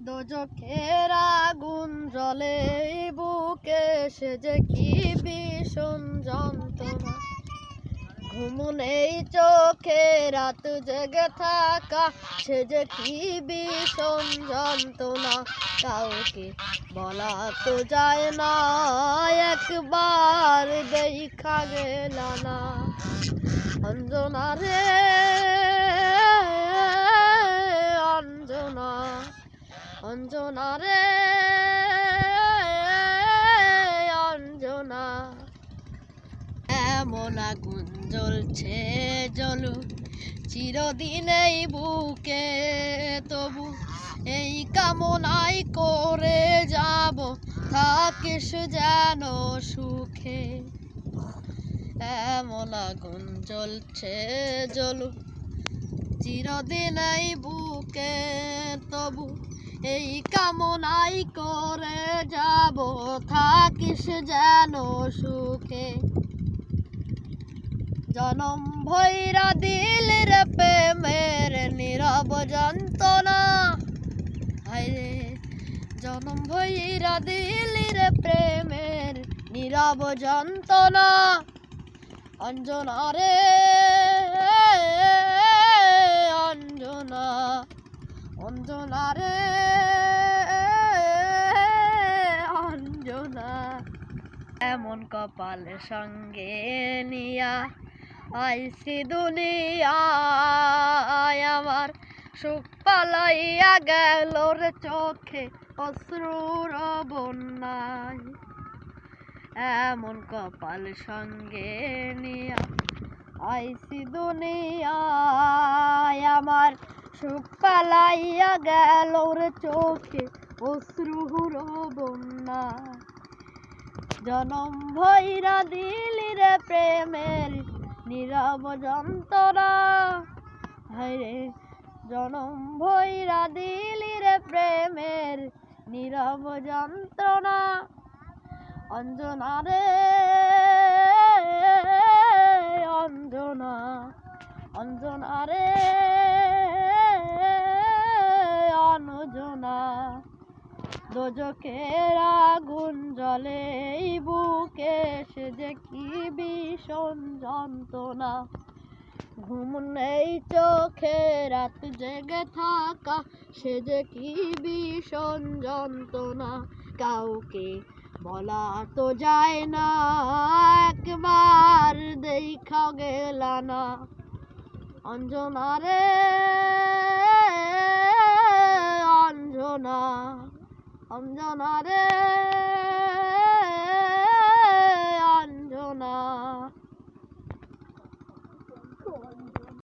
দোজখের আগুন জ্বলে বুকে, সে যে কি ভীষণ যন্ত্রণা। ঘুম নেই চোখে, রাত জেগে থাকা, সে যে কি ভীষণ যন্ত্রণা। কাউকে বলা তো যায় না, একবার দেখা গেল না। অঞ্জনা রে অঞ্জনা, অঞ্জনা রে অঞ্জনা। এমন আগুন জ্বলছে জ্বলুক চিরদিন এই বুকে, তবু এই কামনাই করে যাব, থাকিস যেন সুখে। এমন আগুন জ্বলছে জ্বলুক চিরদিন এই বুকে, তবু এই কামনাই করে যাব, থাকিস যেন সুখে। জনম ভৈরা দিলের প্রেমের নীরব যন্ত্রণা, হায়রে জনম ভৈরা দিলের প্রেমের নীরব যন্ত্রণা। অঞ্জনা রে অঞ্জনা, অঞ্জনা রে অঞ্জনা। এমন কপাল সঙ্গে নিয়া আইছি দুনিয়ায়, আমার সুখ পালাইয়া গেল রে চোখে অশ্রুর বন্যায়। এমন কপাল সঙ্গে নিয়া আইছি দুনিয়ায়, আমার সুখ পালাইয়া গেল রে চোখে অশ্রুর বন্যায়। জনম ভৈরা দিলি রে প্রেমের নীরব যন্ত্রণা, হায়রে জনম ভৈরা দিলি রে প্রেমের নীরব যন্ত্রণা। অঞ্জনা রে অঞ্জনা, অঞ্জনা রে অঞ্জনা। দোজখের আগুন জ্বলে বুকে, সে যে কি ভীষণ যন্ত্রণা। ঘুম নেই চোখে, রাত জেগে থাকা, সে যে কি ভীষণ যন্ত্রণা। কাউকে বলা তো যায় না, একবার দেখা গেল না। অঞ্জনা রে অঞ্জনা, অঞ্জনা রে।